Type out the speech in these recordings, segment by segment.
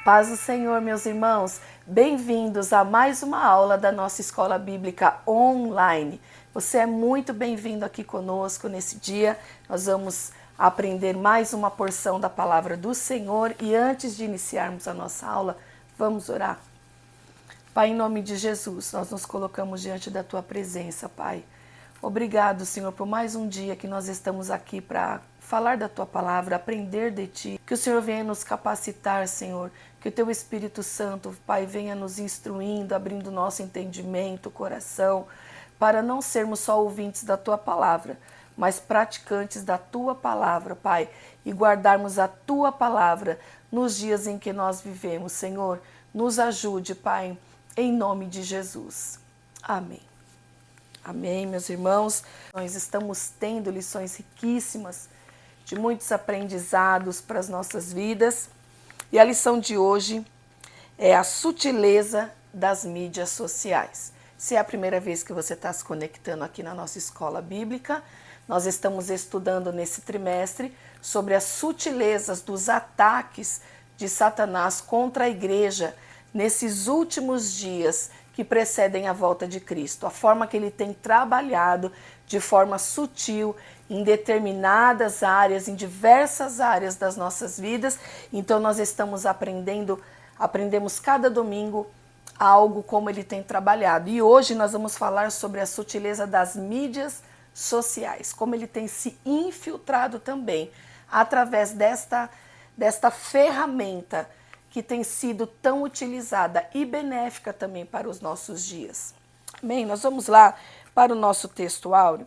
Paz do Senhor, meus irmãos, bem-vindos a mais uma aula da nossa Escola Bíblica Online. Você é muito bem-vindo aqui conosco nesse dia. Nós vamos aprender mais uma porção da Palavra do Senhor e antes de iniciarmos a nossa aula, vamos orar. Pai, em nome de Jesus, nós nos colocamos diante da Tua presença, Pai. Obrigado, Senhor, por mais um dia que nós estamos aqui para falar da Tua Palavra, aprender de Ti. Que o Senhor venha nos capacitar, Senhor. Que o Teu Espírito Santo, Pai, venha nos instruindo, abrindo nosso entendimento, coração, para não sermos só ouvintes da Tua Palavra, mas praticantes da Tua Palavra, Pai, e guardarmos a Tua Palavra nos dias em que nós vivemos, Senhor. Nos ajude, Pai, em nome de Jesus. Amém. Amém, meus irmãos. Nós estamos tendo lições riquíssimas, de muitos aprendizados para as nossas vidas. E a lição de hoje é a sutileza das mídias sociais. Se é a primeira vez que você está se conectando aqui na nossa escola bíblica, nós estamos estudando nesse trimestre sobre as sutilezas dos ataques de Satanás contra a igreja nesses últimos dias que precedem a volta de Cristo. A forma que ele tem trabalhado de forma sutil em determinadas áreas, em diversas áreas das nossas vidas. Então nós estamos aprendemos cada domingo algo como ele tem trabalhado. E hoje nós vamos falar sobre a sutileza das mídias sociais, como ele tem se infiltrado também através desta ferramenta que tem sido tão utilizada e benéfica também para os nossos dias. Amém? Nós vamos lá para o nosso texto áureo,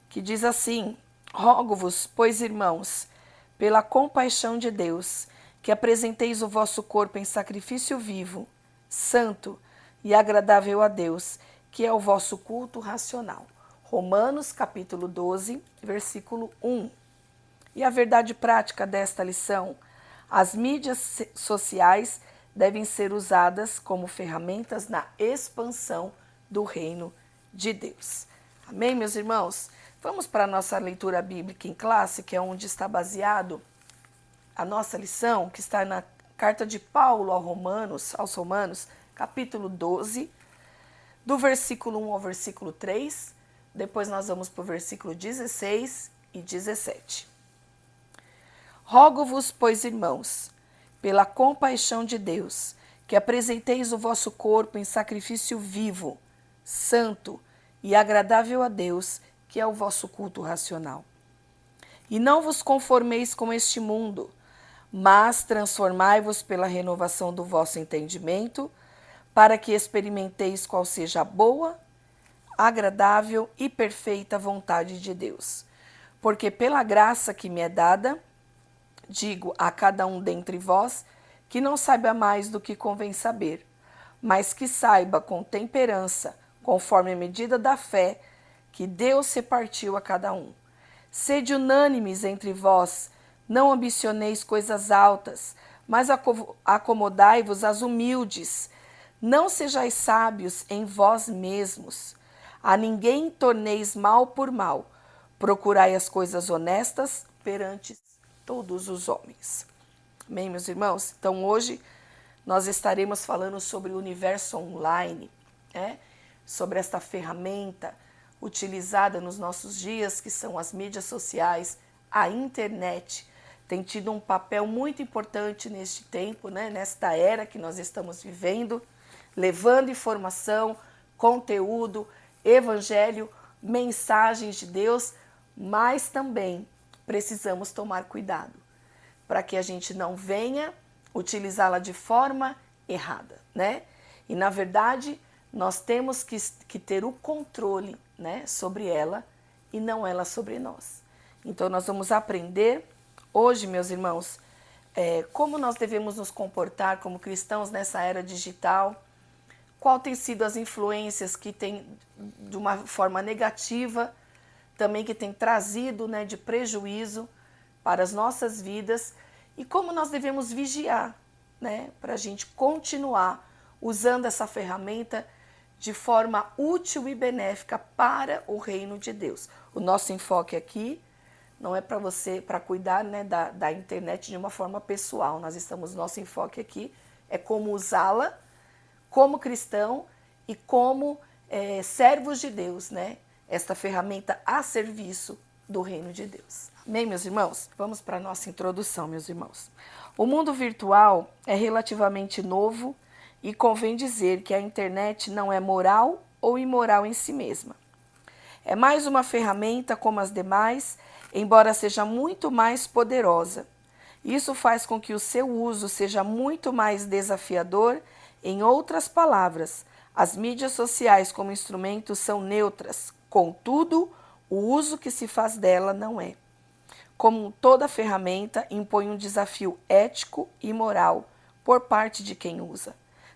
que diz assim: rogo-vos, pois, irmãos, pela compaixão de Deus, que apresenteis o vosso corpo em sacrifício vivo, santo e agradável a Deus, que é o vosso culto racional. Romanos, capítulo 12, versículo 1. E a verdade prática desta lição: as mídias sociais devem ser usadas como ferramentas na expansão do reino de Deus. Amém, meus irmãos? Vamos para a nossa leitura bíblica em classe, que é onde está baseado a nossa lição, que está na carta de Paulo aos Romanos, capítulo 12, do versículo 1 ao versículo 3. Depois nós vamos para o versículo 16 e 17. Rogo-vos, pois, irmãos, pela compaixão de Deus, que apresenteis o vosso corpo em sacrifício vivo, santo e agradável a Deus, que é o vosso culto racional. E não vos conformeis com este mundo, mas transformai-vos pela renovação do vosso entendimento, para que experimenteis qual seja a boa, agradável e perfeita vontade de Deus. Porque pela graça que me é dada, digo a cada um dentre vós que não saiba mais do que convém saber, mas que saiba com temperança, conforme a medida da fé que Deus repartiu a cada um. Sede unânimes entre vós, não ambicioneis coisas altas, mas acomodai-vos às humildes. Não sejais sábios em vós mesmos. A ninguém torneis mal por mal. Procurai as coisas honestas perante todos os homens. Amém, meus irmãos? Então hoje nós estaremos falando sobre o universo online, sobre esta ferramenta utilizada nos nossos dias, que são as mídias sociais, a internet. Tem tido um papel muito importante neste tempo, nesta era que nós estamos vivendo, levando informação, conteúdo, evangelho, mensagens de Deus, mas também precisamos tomar cuidado para que a gente não venha utilizá-la de forma errada, E, na verdade, nós temos que ter o controle, sobre ela e não ela sobre nós. Então, nós vamos aprender hoje, meus irmãos, como nós devemos nos comportar como cristãos nessa era digital, qual tem sido as influências que tem, de uma forma negativa, também que tem trazido de prejuízo para as nossas vidas e como nós devemos vigiar, para a gente continuar usando essa ferramenta de forma útil e benéfica para o reino de Deus. O nosso enfoque aqui não é para você, para cuidar, né, da internet de uma forma pessoal. Nosso enfoque aqui é como usá-la como cristão e como servos de Deus, né? Esta ferramenta a serviço do reino de Deus. Amém, meus irmãos? Vamos para a nossa introdução, meus irmãos. O mundo virtual é relativamente novo e convém dizer que a internet não é moral ou imoral em si mesma. É mais uma ferramenta como as demais, embora seja muito mais poderosa. Isso faz com que o seu uso seja muito mais desafiador. Em outras palavras, as mídias sociais como instrumentos são neutras, contudo, o uso que se faz dela não é. Como toda ferramenta, impõe um desafio ético e moral por parte de quem usa.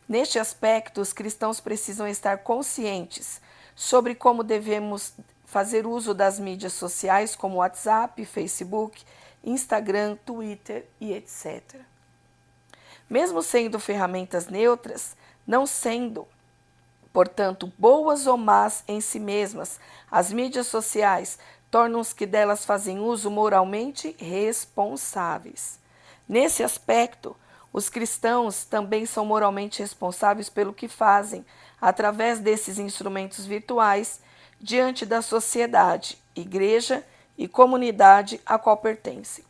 Neste aspecto, os cristãos precisam estar conscientes sobre como devemos fazer uso das mídias sociais como WhatsApp, Facebook, Instagram, Twitter e etc. Mesmo sendo ferramentas neutras, não sendo, portanto, boas ou más em si mesmas, as mídias sociais tornam os que delas fazem uso moralmente responsáveis. Nesse aspecto, os cristãos também são moralmente responsáveis pelo que fazem através desses instrumentos virtuais diante da sociedade, igreja e comunidade a qual pertencem.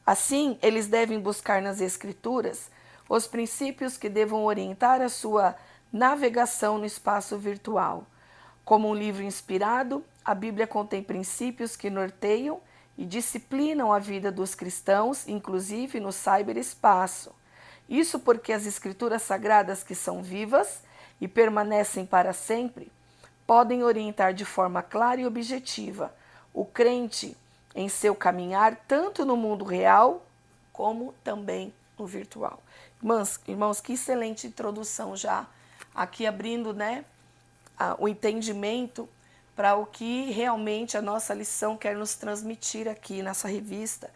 Assim, eles devem buscar nas Escrituras os princípios que devam orientar a sua navegação no espaço virtual. Como um livro inspirado, a Bíblia contém princípios que norteiam e disciplinam a vida dos cristãos, inclusive no cyberespaço. Isso porque as Escrituras Sagradas, que são vivas e permanecem para sempre, podem orientar de forma clara e objetiva o crente em seu caminhar, tanto no mundo real, como também no virtual. Irmãos, que excelente introdução já, aqui abrindo, né, o entendimento para o que realmente a nossa lição quer nos transmitir aqui nessa revista,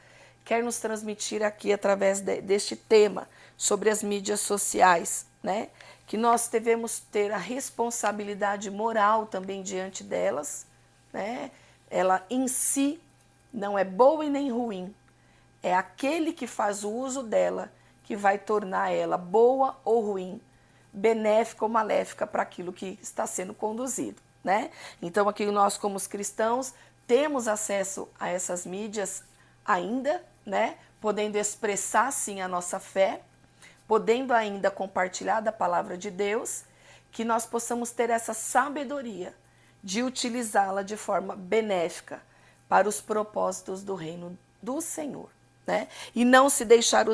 quer nos transmitir aqui através deste tema sobre as mídias sociais, né? Que nós devemos ter a responsabilidade moral também diante delas, né? Ela em si não é boa e nem ruim, é aquele que faz o uso dela que vai tornar ela boa ou ruim, benéfica ou maléfica para aquilo que está sendo conduzido, né? Então aqui nós como os cristãos temos acesso a essas mídias ainda, né? Podendo expressar sim a nossa fé, podendo ainda compartilhar da palavra de Deus, que nós possamos ter essa sabedoria de utilizá-la de forma benéfica para os propósitos do reino do Senhor, né? E não se deixar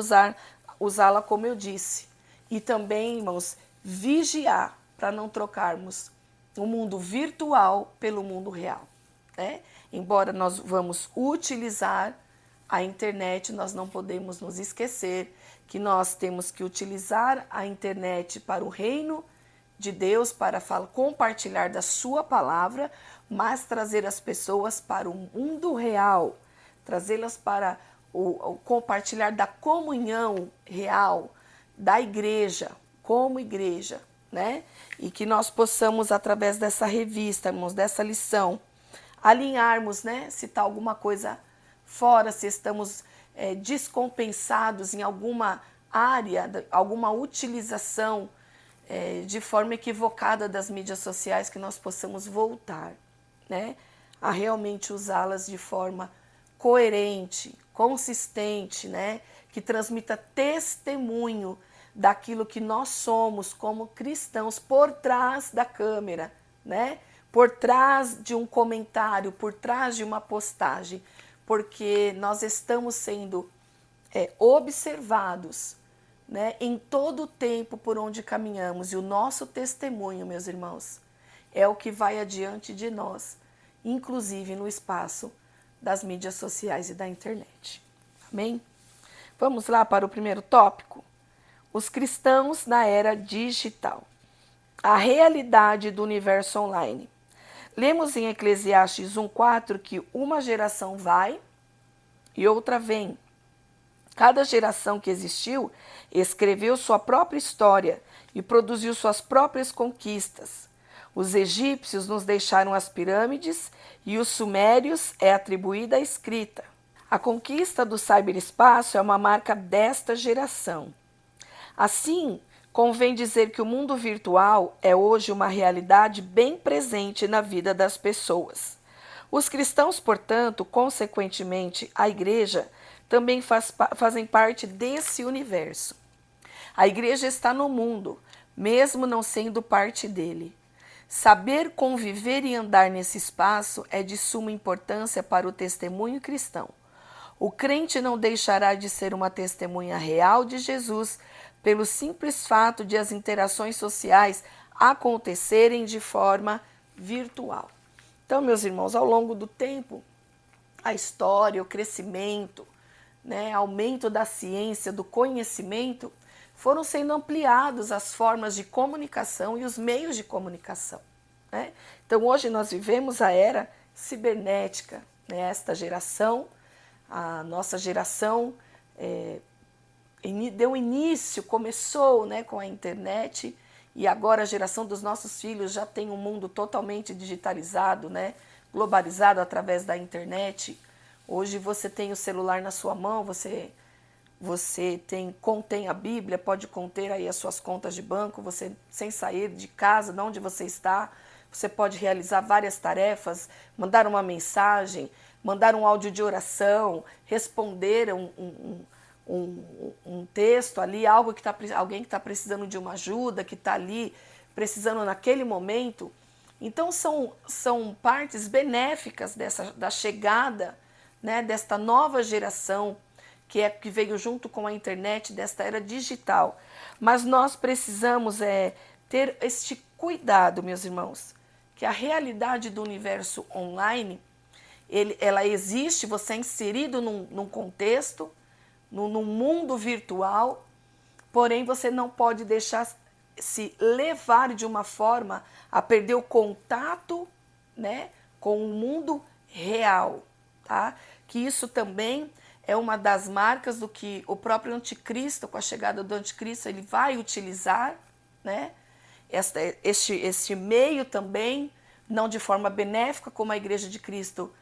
usá-la como eu disse. E também, irmãos, vigiar para não trocarmos o mundo virtual pelo mundo real, né? Embora nós vamos utilizar a internet, nós não podemos nos esquecer que nós temos que utilizar a internet para o reino de Deus, para compartilhar da sua palavra, mas trazer as pessoas para o mundo real, trazê-las para o compartilhar da comunhão real, da igreja, como igreja, né? E que nós possamos, através dessa revista, irmãos, dessa lição, alinharmos, né? Se está alguma coisa fora, se estamos descompensados em alguma área, alguma utilização de forma equivocada das mídias sociais, que nós possamos voltar, né, a realmente usá-las de forma coerente, consistente, né, que transmita testemunho daquilo que nós somos como cristãos por trás da câmera, né, por trás de um comentário, por trás de uma postagem, porque nós estamos sendo observados, né, em todo o tempo por onde caminhamos, e o nosso testemunho, meus irmãos, é o que vai adiante de nós, inclusive no espaço das mídias sociais e da internet. Amém? Vamos lá para o primeiro tópico? Os cristãos na era digital. A realidade do universo online. Lemos em Eclesiastes 1:4 que uma geração vai e outra vem. Cada geração que existiu escreveu sua própria história e produziu suas próprias conquistas. Os egípcios nos deixaram as pirâmides e os sumérios é atribuída a escrita. A conquista do ciberespaço é uma marca desta geração. Assim, convém dizer que o mundo virtual é hoje uma realidade bem presente na vida das pessoas. Os cristãos, portanto, consequentemente, a igreja, também fazem parte desse universo. A igreja está no mundo, mesmo não sendo parte dele. Saber conviver e andar nesse espaço é de suma importância para o testemunho cristão. O crente não deixará de ser uma testemunha real de Jesus pelo simples fato de as interações sociais acontecerem de forma virtual. Então, meus irmãos, ao longo do tempo, a história, o crescimento, aumento da ciência, do conhecimento, foram sendo ampliados as formas de comunicação e os meios de comunicação. Então, hoje nós vivemos a era cibernética. Esta geração, a nossa geração, deu início, começou com a internet, e agora a geração dos nossos filhos já tem um mundo totalmente digitalizado, globalizado através da internet. Hoje você tem o celular na sua mão, você contém a Bíblia, pode conter aí as suas contas de banco, você sem sair de casa, de onde você está, você pode realizar várias tarefas, mandar uma mensagem, mandar um áudio de oração, responder um texto ali, alguém que está precisando de uma ajuda, que está ali precisando naquele momento. Então são partes benéficas da chegada, desta nova geração que veio junto com a internet, desta era digital. Mas nós precisamos ter este cuidado, meus irmãos, que a realidade do universo online, ela existe, você é inserido num contexto, num mundo virtual, porém você não pode deixar se levar de uma forma a perder o contato, com o mundo real, tá? Que isso também é uma das marcas do que o próprio anticristo, com a chegada do anticristo, ele vai utilizar, este meio também, não de forma benéfica, como a Igreja de Cristo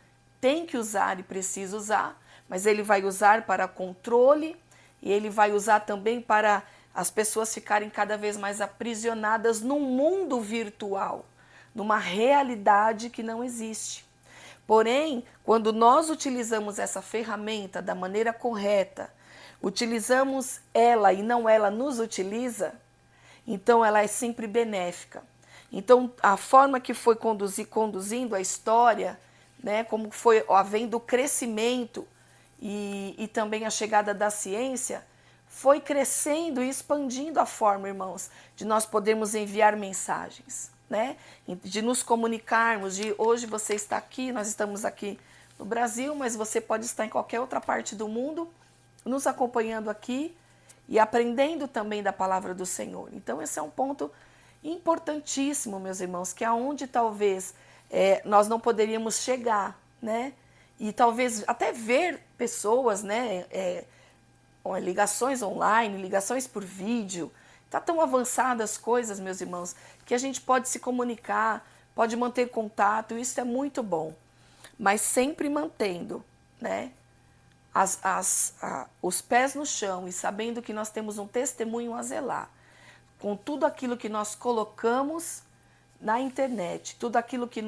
tem que usar e precisa usar, mas ele vai usar para controle e ele vai usar também para as pessoas ficarem cada vez mais aprisionadas num mundo virtual, numa realidade que não existe. Porém, quando nós utilizamos essa ferramenta da maneira correta, utilizamos ela e não ela nos utiliza, então ela é sempre benéfica. Então, a forma que foi conduzindo a história, como foi havendo o crescimento e também a chegada da ciência, foi crescendo e expandindo a forma, irmãos, de nós podermos enviar mensagens, de nos comunicarmos, de hoje você está aqui, nós estamos aqui no Brasil, mas você pode estar em qualquer outra parte do mundo, nos acompanhando aqui e aprendendo também da palavra do Senhor. Então esse é um ponto importantíssimo, meus irmãos, que é onde talvez nós não poderíamos chegar, e talvez até ver pessoas, ligações online, ligações por vídeo. Está tão avançadas as coisas, meus irmãos, que a gente pode se comunicar, pode manter contato, isso é muito bom. Mas sempre mantendo, os pés no chão e sabendo que nós temos um testemunho a zelar. Com tudo aquilo que nós colocamos na internet, tudo aquilo que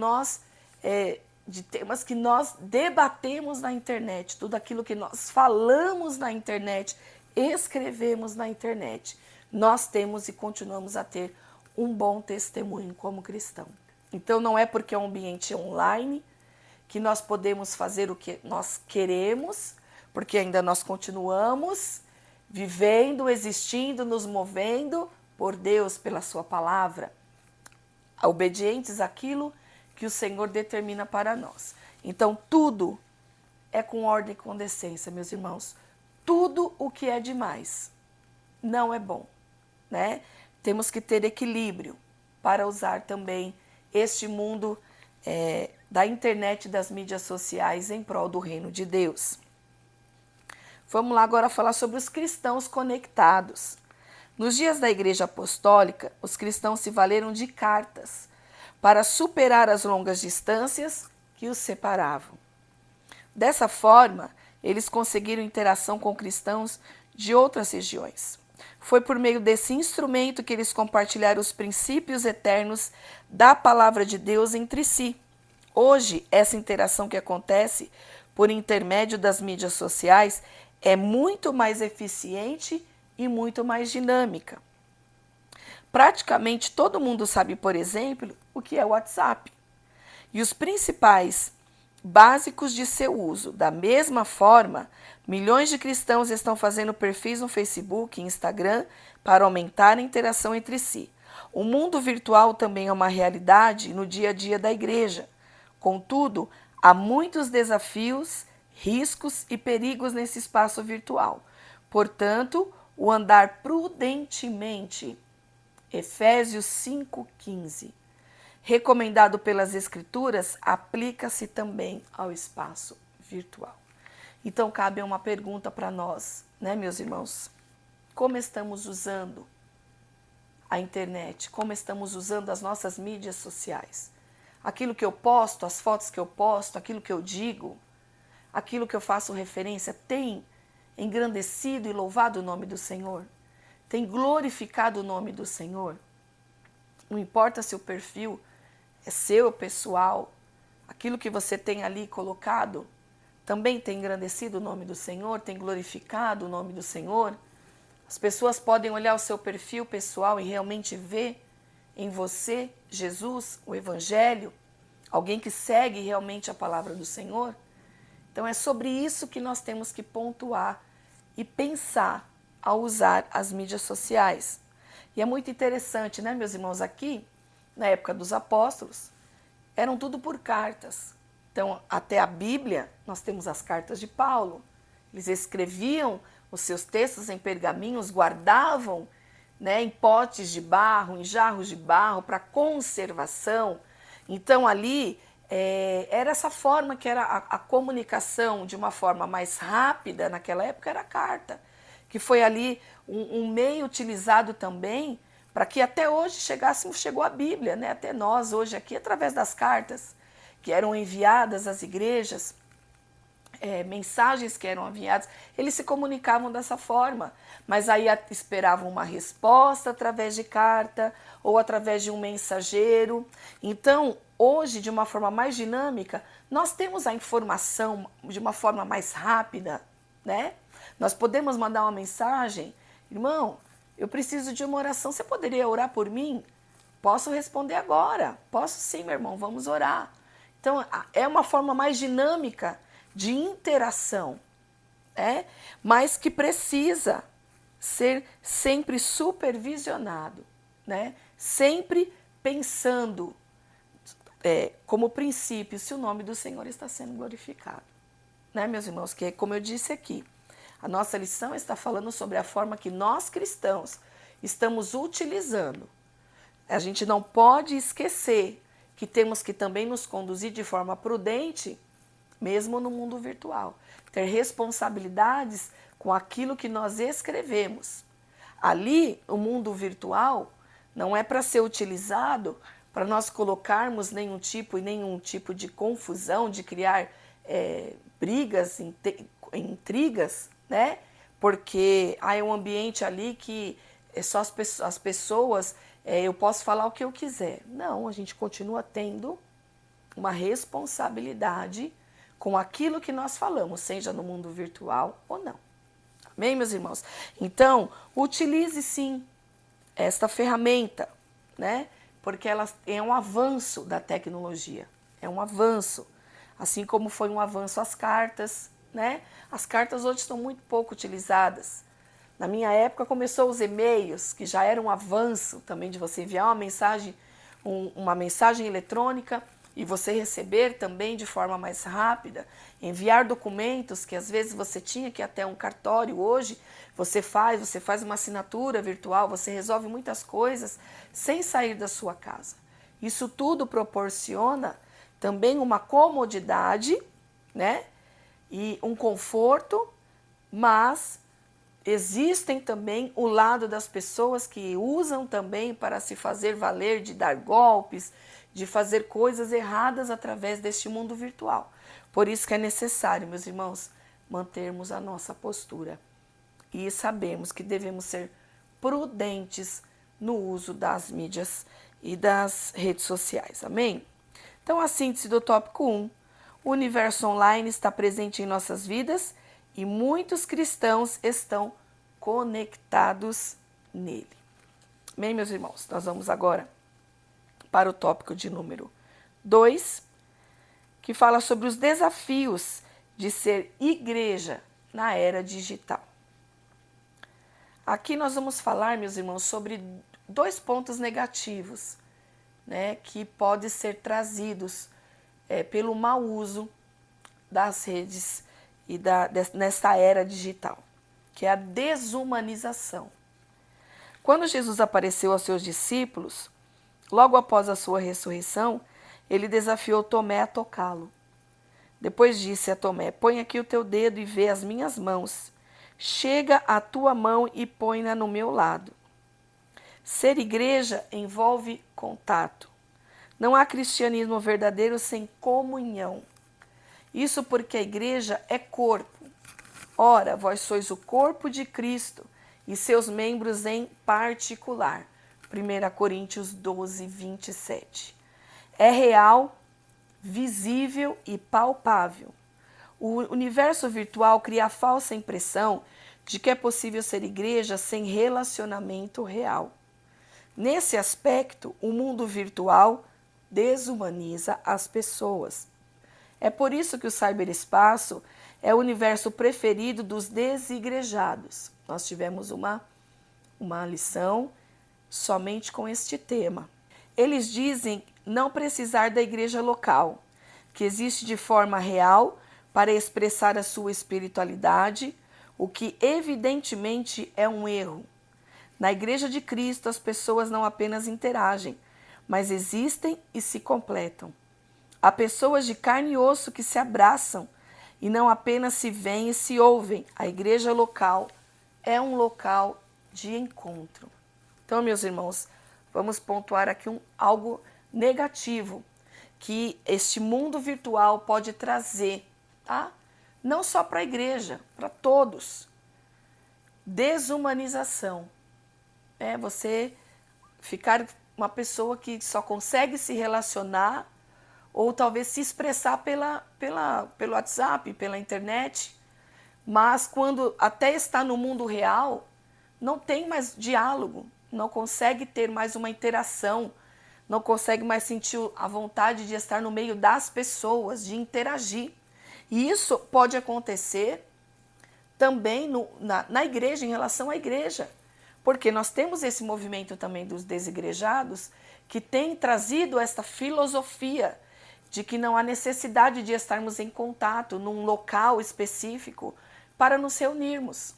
de temas que nós debatemos na internet, tudo aquilo que nós falamos na internet, escrevemos na internet, nós temos e continuamos a ter um bom testemunho como cristão. Então não é porque é um ambiente online que nós podemos fazer o que nós queremos, porque ainda nós continuamos vivendo, existindo, nos movendo por Deus, pela sua palavra, obedientes àquilo que o Senhor determina para nós. Então tudo é com ordem e com decência, meus irmãos. Tudo o que é demais não é bom, Temos que ter equilíbrio para usar também este mundo da internet e das mídias sociais em prol do reino de Deus. Vamos lá agora falar sobre os cristãos conectados. Nos dias da Igreja Apostólica, os cristãos se valeram de cartas para superar as longas distâncias que os separavam. Dessa forma, eles conseguiram interação com cristãos de outras regiões. Foi por meio desse instrumento que eles compartilharam os princípios eternos da palavra de Deus entre si. Hoje, essa interação que acontece por intermédio das mídias sociais é muito mais eficiente e muito mais dinâmica. Praticamente todo mundo sabe, por exemplo, o que é o WhatsApp e os principais básicos de seu uso. Da mesma forma, milhões de cristãos estão fazendo perfis no Facebook e Instagram para aumentar a interação entre si. O mundo virtual também é uma realidade no dia a dia da igreja. Contudo, há muitos desafios, riscos e perigos nesse espaço virtual. Portanto, o andar prudentemente, Efésios 5,15, recomendado pelas Escrituras, aplica-se também ao espaço virtual. Então, cabe uma pergunta para nós, né, meus irmãos? Como estamos usando a internet? Como estamos usando as nossas mídias sociais? Aquilo que eu posto, as fotos que eu posto, aquilo que eu digo, aquilo que eu faço referência, tem engrandecido e louvado o nome do Senhor? Tem glorificado o nome do Senhor? Não importa se o perfil é seu, pessoal, aquilo que você tem ali colocado, também tem engrandecido o nome do Senhor, tem glorificado o nome do Senhor? As pessoas podem olhar o seu perfil pessoal e realmente ver em você Jesus, o Evangelho, alguém que segue realmente a palavra do Senhor? Então é sobre isso que nós temos que pontuar e pensar ao usar as mídias sociais. E é muito interessante, né, meus irmãos, aqui, na época dos apóstolos, eram tudo por cartas. Então, até a Bíblia, nós temos as cartas de Paulo. Eles escreviam os seus textos em pergaminhos, guardavam, né, em potes de barro, em jarros de barro, para conservação. Então, ali, era essa forma que era a comunicação de uma forma mais rápida, naquela época, era a carta, que foi ali um meio utilizado também para que até hoje chegou a Bíblia, né, até nós hoje aqui, através das cartas que eram enviadas às igrejas, mensagens que eram enviadas, eles se comunicavam dessa forma, mas aí esperavam uma resposta através de carta ou através de um mensageiro. Então, hoje, de uma forma mais dinâmica, nós temos a informação de uma forma mais rápida, né? Nós podemos mandar uma mensagem: irmão, eu preciso de uma oração, você poderia orar por mim? Posso responder agora. Posso sim, meu irmão, vamos orar. Então, é uma forma mais dinâmica de interação, mas que precisa ser sempre supervisionado, né? Sempre pensando como princípio se o nome do Senhor está sendo glorificado, né, meus irmãos? Que, como eu disse aqui, a nossa lição está falando sobre a forma que nós cristãos estamos utilizando. A gente não pode esquecer que temos que também nos conduzir de forma prudente, mesmo no mundo virtual. Ter responsabilidades com aquilo que nós escrevemos. Ali, o mundo virtual não é para ser utilizado para nós colocarmos nenhum tipo de confusão, de criar brigas, intrigas, né? Porque é um ambiente ali que só as pessoas, eu posso falar o que eu quiser. Não, a gente continua tendo uma responsabilidade com aquilo que nós falamos, seja no mundo virtual ou não. Amém, meus irmãos? Então, utilize sim esta ferramenta, né? Porque ela é um avanço da tecnologia, é um avanço. Assim como foi um avanço as cartas, né? As cartas hoje estão muito pouco utilizadas. Na minha época começou os e-mails, que já era um avanço também de você enviar uma mensagem eletrônica e você receber também de forma mais rápida, enviar documentos que às vezes você tinha que ir até um cartório. Hoje você faz uma assinatura virtual, você resolve muitas coisas sem sair da sua casa. Isso tudo proporciona também uma comodidade, né? E um conforto, mas existem também o lado das pessoas que usam também para se fazer valer, de dar golpes, de fazer coisas erradas através deste mundo virtual. Por isso que é necessário, meus irmãos, mantermos a nossa postura e sabemos que devemos ser prudentes no uso das mídias e das redes sociais. Amém? Então, a síntese do tópico 1. O universo online está presente em nossas vidas e muitos cristãos estão conectados nele. Bem, meus irmãos, nós vamos agora para o tópico de número 2, que fala sobre os desafios de ser igreja na era digital. Aqui nós vamos falar, meus irmãos, sobre 2 pontos negativos, né, que podem ser trazidos pelo mau uso das redes e nesta era digital, que é a desumanização. Quando Jesus apareceu aos seus discípulos, logo após a sua ressurreição, ele desafiou Tomé a tocá-lo. Depois disse a Tomé: põe aqui o teu dedo e vê as minhas mãos. Chega a tua mão e põe-na no meu lado. Ser igreja envolve contato. Não há cristianismo verdadeiro sem comunhão. Isso porque a igreja é corpo. Ora, vós sois o corpo de Cristo e seus membros em particular. 1 Coríntios 12, 27. É real, visível e palpável. O universo virtual cria a falsa impressão de que é possível ser igreja sem relacionamento real. Nesse aspecto, o mundo virtual desumaniza as pessoas. É por isso que o cyberespaço é o universo preferido dos desigrejados. Nós tivemos uma lição somente com este tema. Eles dizem não precisar da igreja local, que existe de forma real para expressar a sua espiritualidade, o que evidentemente é um erro. Na Igreja de Cristo, as pessoas não apenas interagem, mas existem e se completam. Há pessoas de carne e osso que se abraçam e não apenas se veem e se ouvem. A igreja local é um local de encontro. Então, meus irmãos, vamos pontuar aqui algo negativo que este mundo virtual pode trazer, tá? Não só para a igreja, para todos. Desumanização. É você ficar uma pessoa que só consegue se relacionar ou talvez se expressar pelo WhatsApp, pela internet, mas quando até está no mundo real, não tem mais diálogo, não consegue ter mais uma interação, não consegue mais sentir a vontade de estar no meio das pessoas, de interagir. E isso pode acontecer também na igreja, em relação à igreja, porque nós temos esse movimento também dos desigrejados que tem trazido esta filosofia de que não há necessidade de estarmos em contato num local específico para nos reunirmos.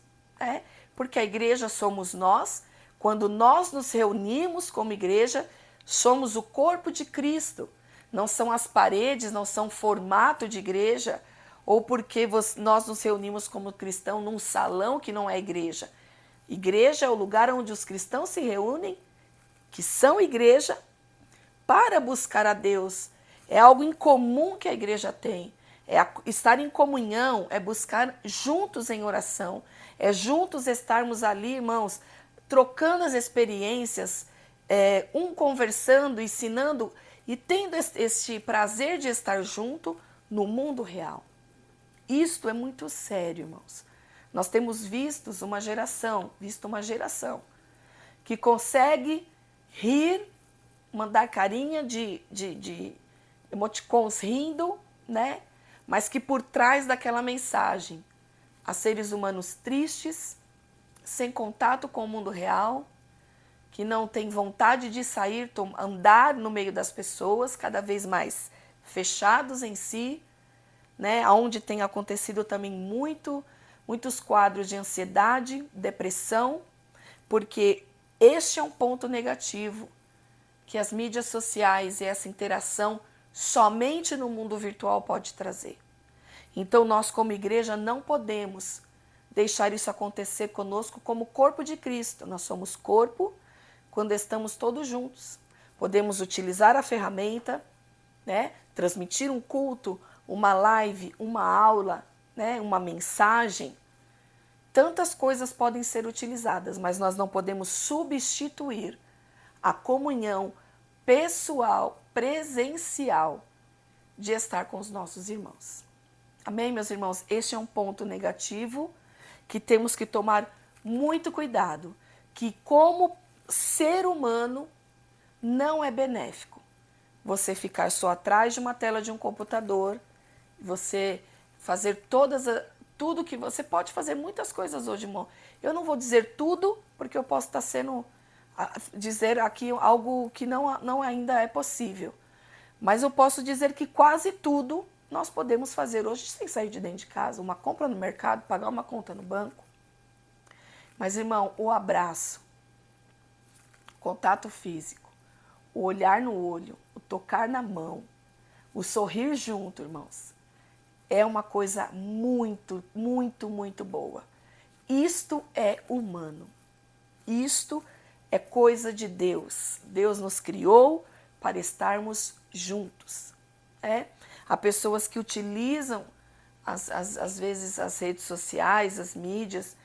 Porque a igreja somos nós, quando nós nos reunimos como igreja, somos o corpo de Cristo. Não são as paredes, não são formato de igreja, ou porque nós nos reunimos como cristão num salão que não é igreja. Igreja é o lugar onde os cristãos se reúnem, que são igreja, para buscar a Deus. É algo em comum que a igreja tem. Estar em comunhão, é buscar juntos em oração, é juntos estarmos ali, irmãos, trocando as experiências, um conversando, ensinando e tendo este prazer de estar junto no mundo real. Isto é muito sério, irmãos. Nós temos visto uma geração que consegue rir, mandar carinha de emoticons rindo, né? Mas que por trás daquela mensagem há seres humanos tristes, sem contato com o mundo real, que não têm vontade de sair, andar no meio das pessoas, cada vez mais fechados em si, né? Onde tem acontecido também muitos quadros de ansiedade, depressão, porque este é um ponto negativo que as mídias sociais e essa interação somente no mundo virtual pode trazer. Então nós como igreja não podemos deixar isso acontecer conosco como corpo de Cristo. Nós somos corpo quando estamos todos juntos. Podemos utilizar a ferramenta, né? Transmitir um culto, uma live, uma aula, né, uma mensagem, tantas coisas podem ser utilizadas, mas nós não podemos substituir a comunhão pessoal, presencial, de estar com os nossos irmãos. Amém, meus irmãos? Este é um ponto negativo que temos que tomar muito cuidado, que como ser humano não é benéfico você ficar só atrás de uma tela de um computador, você fazer tudo que você pode fazer, muitas coisas hoje, irmão. Eu não vou dizer tudo, porque eu posso estar dizer aqui algo que não ainda é possível. Mas eu posso dizer que quase tudo nós podemos fazer hoje sem sair de dentro de casa. Uma compra no mercado, pagar uma conta no banco. Mas, irmão, o abraço, o contato físico, o olhar no olho, o tocar na mão, o sorrir junto, irmãos, é uma coisa muito, muito, muito boa. Isto é humano. Isto é coisa de Deus. Deus nos criou para estarmos juntos. Há pessoas que utilizam, às vezes, as redes sociais, as mídias,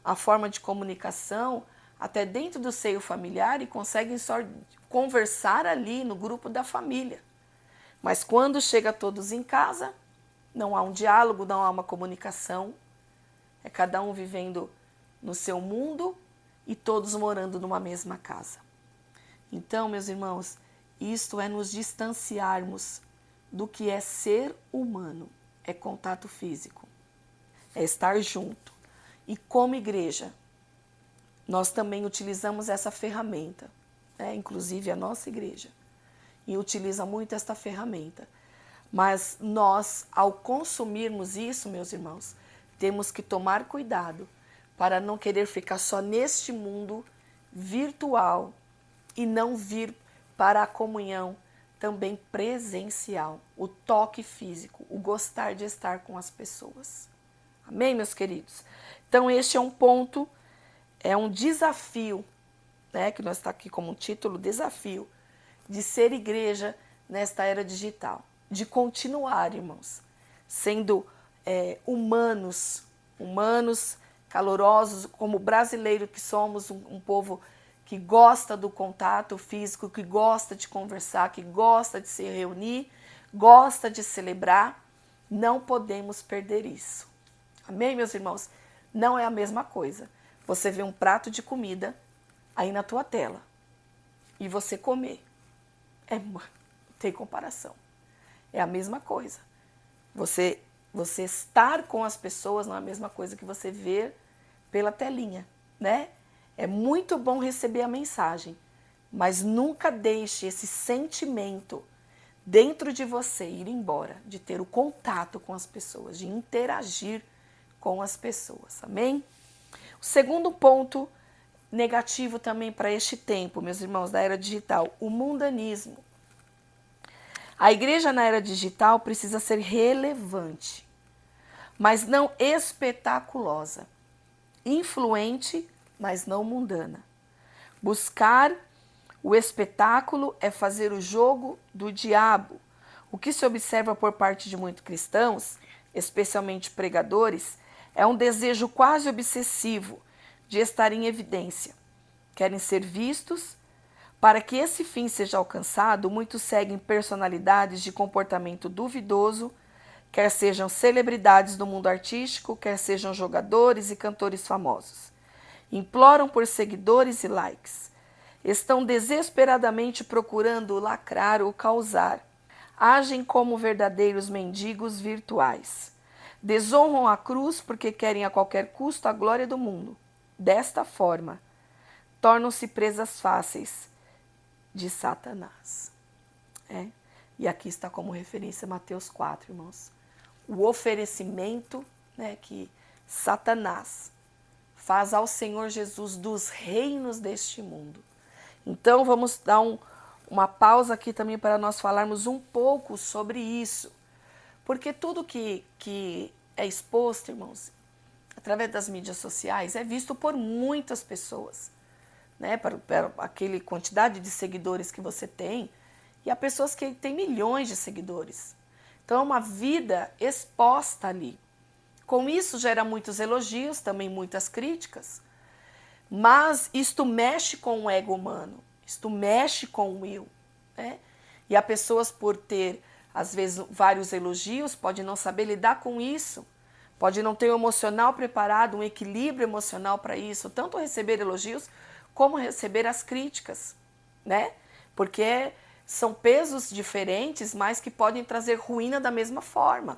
a forma de comunicação, até dentro do seio familiar, e conseguem só conversar ali no grupo da família. Mas quando chega todos em casa, não há um diálogo, não há uma comunicação. É cada um vivendo no seu mundo e todos morando numa mesma casa. Então, meus irmãos, isto é nos distanciarmos do que é ser humano, é contato físico, é estar junto. E como igreja, nós também utilizamos essa ferramenta, inclusive a nossa igreja, e utiliza muito esta ferramenta. Mas nós, ao consumirmos isso, meus irmãos, temos que tomar cuidado para não querer ficar só neste mundo virtual e não vir para a comunhão também presencial, o toque físico, o gostar de estar com as pessoas. Amém, meus queridos? Então, este é um ponto, é um desafio, que nós está aqui como um título, desafio, de ser igreja nesta era digital, de continuar, irmãos, sendo humanos, calorosos, como brasileiro que somos, um povo que gosta do contato físico, que gosta de conversar, que gosta de se reunir, gosta de celebrar. Não podemos perder isso. Amém, meus irmãos? Não é a mesma coisa. Você vê um prato de comida aí na tua tela e você comer. Tem comparação. É a mesma coisa. Você estar com as pessoas não é a mesma coisa que você ver pela telinha, né? É muito bom receber a mensagem, mas nunca deixe esse sentimento dentro de você ir embora, de ter o contato com as pessoas, de interagir com as pessoas, amém? O segundo ponto negativo também para este tempo, meus irmãos, da era digital, o mundanismo. A igreja na era digital precisa ser relevante, mas não espetaculosa, influente, mas não mundana. Buscar o espetáculo é fazer o jogo do diabo. O que se observa por parte de muitos cristãos, especialmente pregadores, é um desejo quase obsessivo de estar em evidência. Querem ser vistos. Para que esse fim seja alcançado, muitos seguem personalidades de comportamento duvidoso, quer sejam celebridades do mundo artístico, quer sejam jogadores e cantores famosos. Imploram por seguidores e likes. Estão desesperadamente procurando lacrar ou causar. Agem como verdadeiros mendigos virtuais. Desonram a cruz porque querem a qualquer custo a glória do mundo. Desta forma, tornam-se presas fáceis de Satanás. E aqui está como referência Mateus 4, irmãos. O oferecimento, que Satanás faz ao Senhor Jesus dos reinos deste mundo. Então vamos dar uma pausa aqui também para nós falarmos um pouco sobre isso. Porque tudo que é exposto, irmãos, através das mídias sociais, é visto por muitas pessoas. Para aquela quantidade de seguidores que você tem, e há pessoas que têm milhões de seguidores. Então é uma vida exposta ali. Com isso gera muitos elogios, também muitas críticas, mas isto mexe com o ego humano, isto mexe com o eu, né? E há pessoas, por ter, às vezes, vários elogios, pode não saber lidar com isso, pode não ter um emocional preparado, um equilíbrio emocional para isso, tanto receber elogios como receber as críticas, né? Porque são pesos diferentes, mas que podem trazer ruína da mesma forma.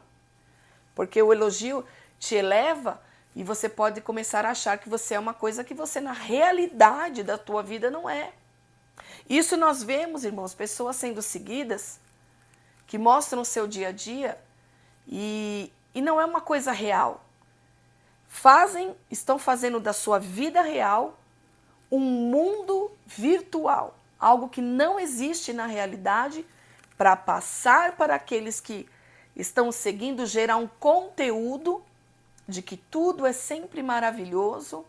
Porque o elogio te eleva e você pode começar a achar que você é uma coisa que você, na realidade da tua vida, não é. Isso nós vemos, irmãos, pessoas sendo seguidas, que mostram o seu dia a dia e não é uma coisa real. Estão fazendo da sua vida real um mundo virtual, algo que não existe na realidade, para passar para aqueles que estão seguindo, gerar um conteúdo de que tudo é sempre maravilhoso,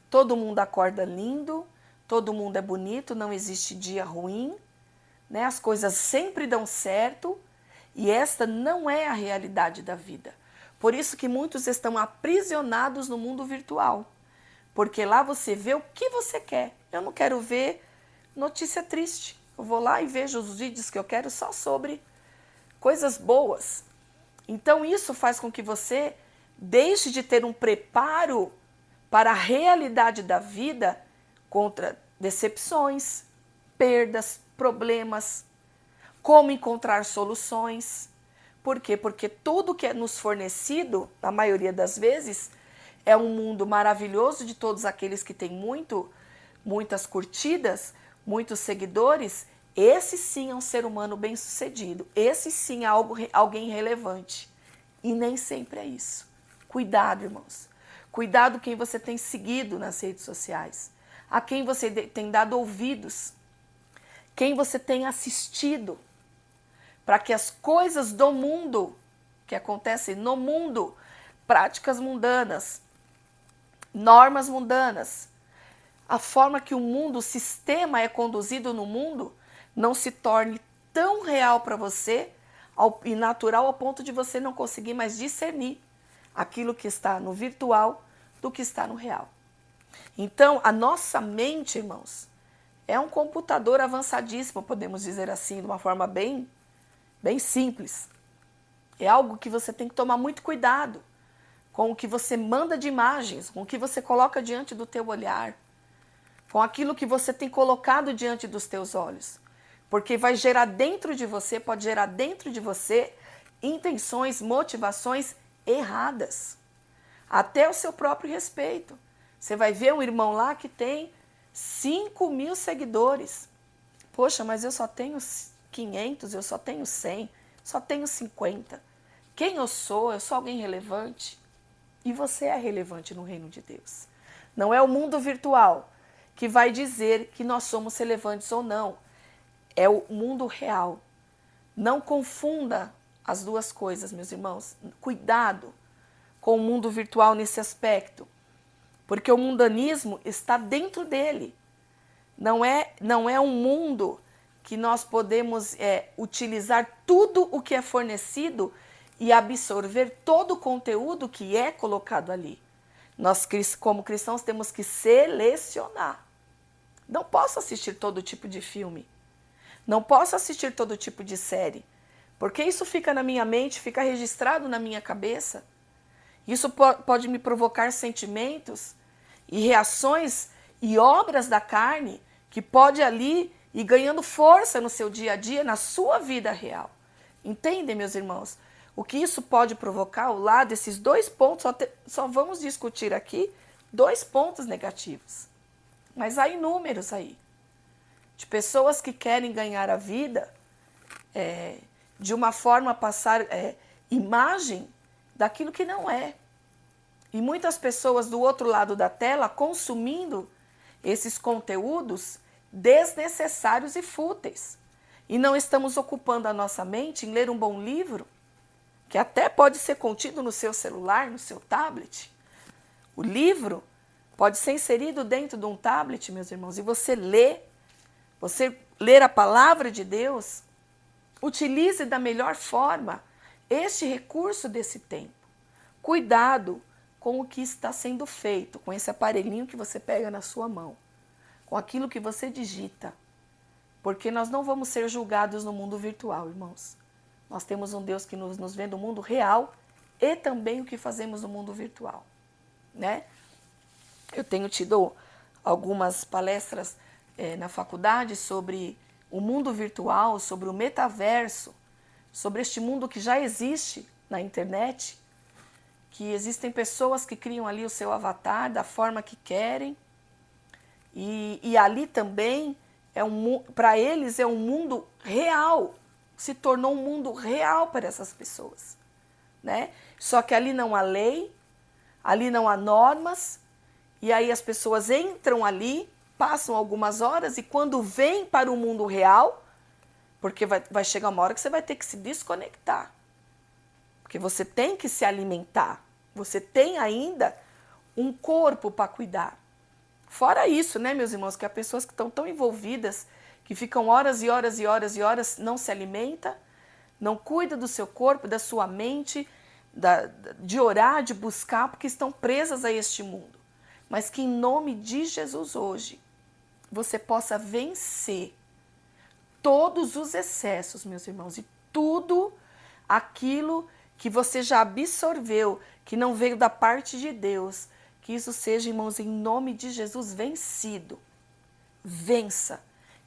todo mundo acorda lindo, todo mundo é bonito, não existe dia ruim, né? As coisas sempre dão certo e esta não é a realidade da vida. Por isso que muitos estão aprisionados no mundo virtual, porque lá você vê o que você quer. Eu não quero ver notícia triste, eu vou lá e vejo os vídeos que eu quero só sobre coisas boas. Então isso faz com que você deixe de ter um preparo para a realidade da vida contra decepções, perdas, problemas, como encontrar soluções. Por quê? Porque tudo que é nos fornecido, na maioria das vezes, é um mundo maravilhoso de todos aqueles que têm muitas curtidas, muitos seguidores. Esse sim é um ser humano bem-sucedido. Esse sim é alguém relevante. E nem sempre é isso. Cuidado, irmãos. Cuidado quem você tem seguido nas redes sociais. A quem você tem dado ouvidos. Quem você tem assistido. Para que as coisas do mundo, que acontecem no mundo, práticas mundanas, normas mundanas, a forma que o mundo, o sistema é conduzido no mundo, não se torne tão real para você e natural ao ponto de você não conseguir mais discernir aquilo que está no virtual do que está no real. Então, a nossa mente, irmãos, é um computador avançadíssimo, podemos dizer assim, de uma forma bem simples. É algo que você tem que tomar muito cuidado com o que você manda de imagens, com o que você coloca diante do teu olhar, com aquilo que você tem colocado diante dos teus olhos. Porque vai gerar dentro de você, pode gerar dentro de você intenções, motivações erradas. Até o seu próprio respeito. Você vai ver um irmão lá que tem 5.000 seguidores. Poxa, mas eu só tenho 500, eu só tenho 100, só tenho 50. Quem eu sou? Eu sou alguém relevante. E você é relevante no reino de Deus. Não é o mundo virtual que vai dizer que nós somos relevantes ou não. É o mundo real. Não confunda as duas coisas, meus irmãos. Cuidado com o mundo virtual nesse aspecto. Porque o mundanismo está dentro dele. Não é um mundo que nós podemos utilizar tudo o que é fornecido e absorver todo o conteúdo que é colocado ali. Nós, como cristãos, temos que selecionar. Não posso assistir todo tipo de filme. Não posso assistir todo tipo de série. Porque isso fica na minha mente, fica registrado na minha cabeça. Isso pode me provocar sentimentos e reações e obras da carne que pode ali ir ganhando força no seu dia a dia, na sua vida real. Entendem, meus irmãos? O que isso pode provocar ao lado desses 2 pontos, só vamos discutir aqui 2 pontos negativos. Mas há inúmeros aí. De pessoas que querem ganhar a vida de uma forma a passar imagem daquilo que não é. E muitas pessoas do outro lado da tela consumindo esses conteúdos desnecessários e fúteis. E não estamos ocupando a nossa mente em ler um bom livro, que até pode ser contido no seu celular, no seu tablet. O livro pode ser inserido dentro de um tablet, meus irmãos, e você ler a palavra de Deus, utilize da melhor forma este recurso desse tempo. Cuidado com o que está sendo feito, com esse aparelhinho que você pega na sua mão, com aquilo que você digita, porque nós não vamos ser julgados no mundo virtual, irmãos. Nós temos um Deus que nos vê no mundo real e também o que fazemos no mundo virtual, né? Eu tenho tido algumas palestras na faculdade sobre o mundo virtual, sobre o metaverso, sobre este mundo que já existe na internet, que existem pessoas que criam ali o seu avatar da forma que querem, e ali também, para eles é um mundo real, se tornou um mundo real para essas pessoas, né? Só que ali não há lei, ali não há normas, e aí as pessoas entram ali, passam algumas horas, e quando vêm para o mundo real, porque vai chegar uma hora que você vai ter que se desconectar, porque você tem que se alimentar, você tem ainda um corpo para cuidar. Fora isso, né, meus irmãos, que há pessoas que estão tão envolvidas, que ficam horas e horas e horas e horas, não se alimenta, não cuida do seu corpo, da sua mente, de orar, de buscar, porque estão presas a este mundo. Mas que em nome de Jesus hoje, você possa vencer todos os excessos, meus irmãos, e tudo aquilo que você já absorveu, que não veio da parte de Deus, que isso seja, irmãos, em nome de Jesus, vencido. Vença,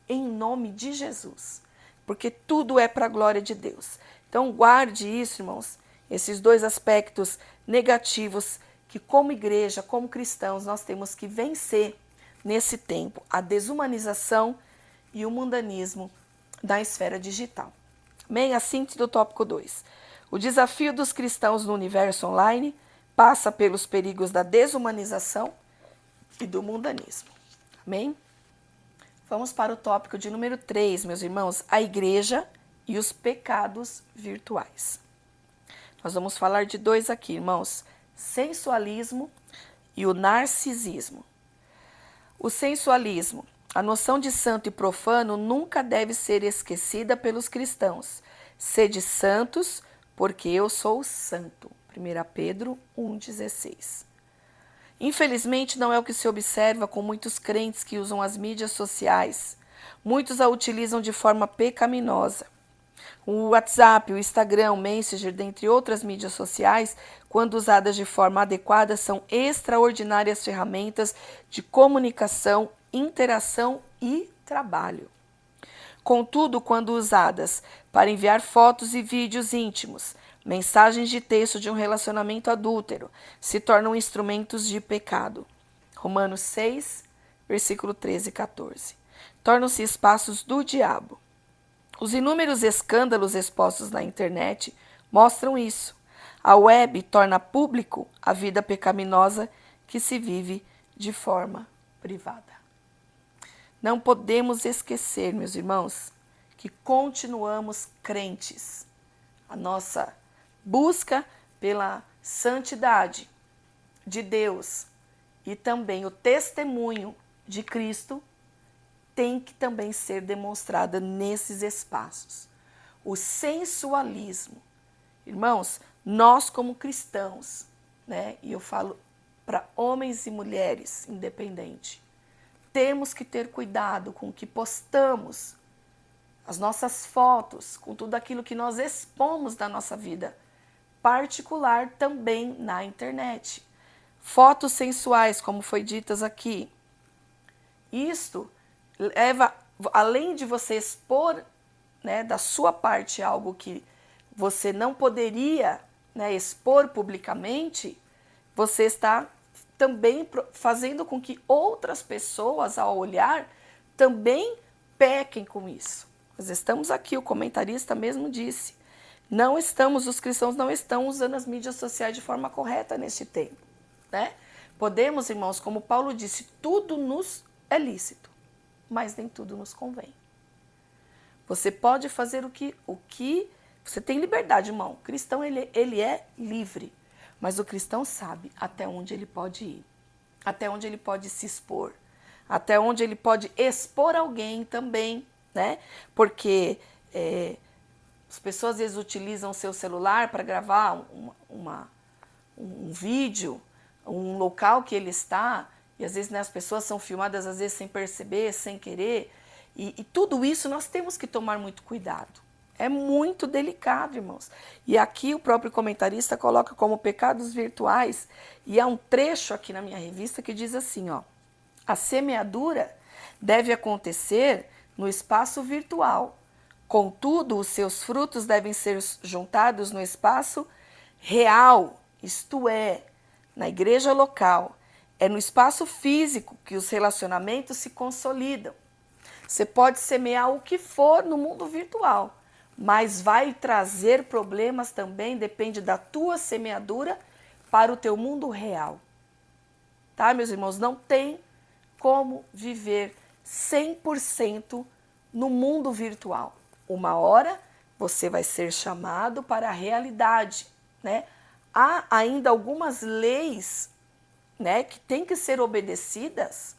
em nome de Jesus, porque tudo é para a glória de Deus. Então guarde isso, irmãos, esses dois aspectos negativos que como igreja, como cristãos, nós temos que vencer nesse tempo, a desumanização e o mundanismo da esfera digital. Amém? A síntese do tópico 2. O desafio dos cristãos no universo online passa pelos perigos da desumanização e do mundanismo. Amém? Vamos para o tópico de número 3, meus irmãos, a igreja e os pecados virtuais. Nós vamos falar de dois aqui, irmãos, sensualismo e o narcisismo. O sensualismo, a noção de santo e profano nunca deve ser esquecida pelos cristãos. Sede santos, porque eu sou santo. 1 Pedro 1,16. Infelizmente, não é o que se observa com muitos crentes que usam as mídias sociais. Muitos a utilizam de forma pecaminosa. O WhatsApp, o Instagram, o Messenger, dentre outras mídias sociais, quando usadas de forma adequada, são extraordinárias ferramentas de comunicação, interação e trabalho. Contudo, quando usadas para enviar fotos e vídeos íntimos, mensagens de texto de um relacionamento adúltero, se tornam instrumentos de pecado. Romanos 6, versículo 13 e 14. Tornam-se espaços do diabo. Os inúmeros escândalos expostos na internet mostram isso. A web torna público a vida pecaminosa que se vive de forma privada. Não podemos esquecer, meus irmãos, que continuamos crentes. A nossa busca pela santidade de Deus e também o testemunho de Cristo tem que também ser demonstrada nesses espaços. O sensualismo. Irmãos, nós como cristãos, né, e eu falo para homens e mulheres, independente, temos que ter cuidado com o que postamos, as nossas fotos, com tudo aquilo que nós expomos da nossa vida particular também na internet. Fotos sensuais, como foi ditas aqui. Isto leva, além de você expor, né, da sua parte algo que você não poderia, né, expor publicamente, você está também fazendo com que outras pessoas, ao olhar, também pequem com isso. Nós estamos aqui, o comentarista mesmo disse, os cristãos não estão usando as mídias sociais de forma correta neste tempo, né? Podemos, irmãos, como Paulo disse, tudo nos é lícito, mas nem tudo nos convém. Você pode fazer o que você tem liberdade, irmão. O cristão, ele é livre, mas o cristão sabe até onde ele pode ir, até onde ele pode se expor, até onde ele pode expor alguém também, né? Porque as pessoas às vezes utilizam o seu celular para gravar um vídeo, um local que ele está, e às vezes, né, as pessoas são filmadas às vezes sem perceber, sem querer, e tudo isso nós temos que tomar muito cuidado. É muito delicado, irmãos. E aqui o próprio comentarista coloca como pecados virtuais, e há um trecho aqui na minha revista que diz assim, ó: a semeadura deve acontecer no espaço virtual. Contudo, os seus frutos devem ser juntados no espaço real, isto é, na igreja local. É no espaço físico que os relacionamentos se consolidam. Você pode semear o que for no mundo virtual, mas vai trazer problemas também, depende da tua semeadura para o teu mundo real. Tá, meus irmãos? Não tem como viver 100% no mundo virtual. Uma hora você vai ser chamado para a realidade, né? Há ainda algumas leis, né, que têm que ser obedecidas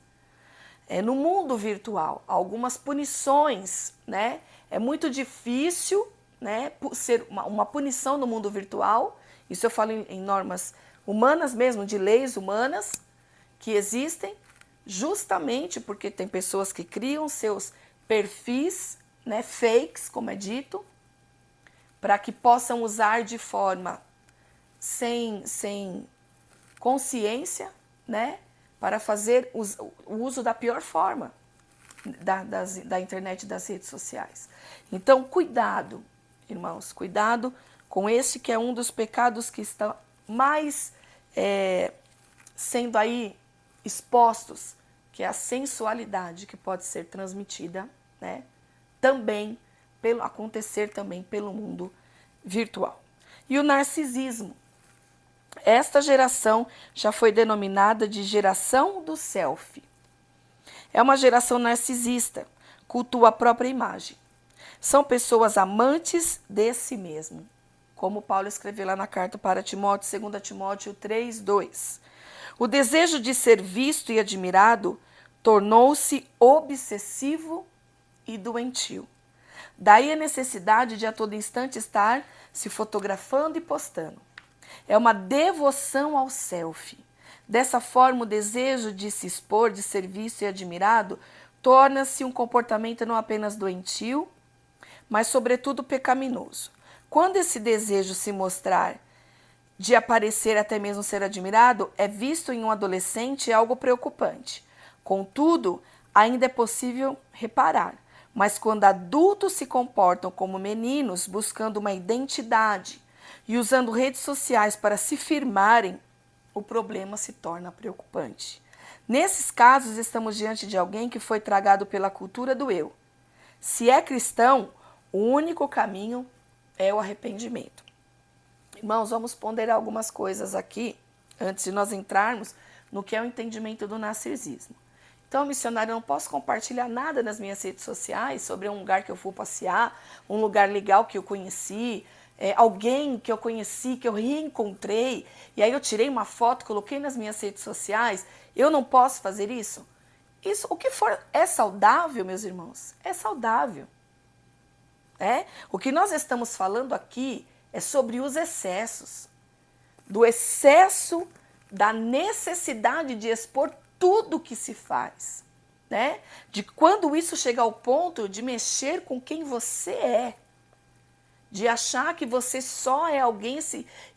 no mundo virtual. Algumas punições, né? É muito difícil, né, ser uma punição no mundo virtual. Isso eu falo em normas humanas mesmo, de leis humanas que existem, justamente porque tem pessoas que criam seus perfis, né, fakes, como é dito, para que possam usar de forma sem consciência, né, para fazer o uso da pior forma da internet e das redes sociais. Então, cuidado, irmãos, cuidado com esse que é um dos pecados que está mais sendo aí expostos, que é a sensualidade que pode ser transmitida, né, também acontecer também pelo mundo virtual. E o narcisismo. Esta geração já foi denominada de geração do selfie. É uma geração narcisista, cultua a própria imagem. São pessoas amantes de si mesmo, como Paulo escreveu lá na carta para Timóteo, 2 Timóteo 3:2. O desejo de ser visto e admirado tornou-se obsessivo e doentio. Daí a necessidade de a todo instante estar se fotografando e postando. É uma devoção ao selfie. Dessa forma, o desejo de se expor, de ser visto e admirado, torna-se um comportamento não apenas doentio, mas sobretudo pecaminoso. Quando esse desejo se mostrar de aparecer, até mesmo ser admirado, é visto em um adolescente algo preocupante. Contudo, ainda é possível reparar. Mas quando adultos se comportam como meninos, buscando uma identidade e usando redes sociais para se firmarem, o problema se torna preocupante. Nesses casos, estamos diante de alguém que foi tragado pela cultura do eu. Se é cristão, o único caminho é o arrependimento. Irmãos, vamos ponderar algumas coisas aqui, antes de nós entrarmos no que é o entendimento do narcisismo. Então, missionário, eu não posso compartilhar nada nas minhas redes sociais sobre um lugar que eu fui passear, um lugar legal que eu conheci, alguém que eu conheci, que eu reencontrei, e aí eu tirei uma foto, coloquei nas minhas redes sociais. Eu não posso fazer isso? Isso, o que for, é saudável, meus irmãos? É saudável. O que nós estamos falando aqui é sobre os excessos, do excesso da necessidade de expor tudo que se faz, né? De quando isso chega ao ponto de mexer com quem você é, de achar que você só é alguém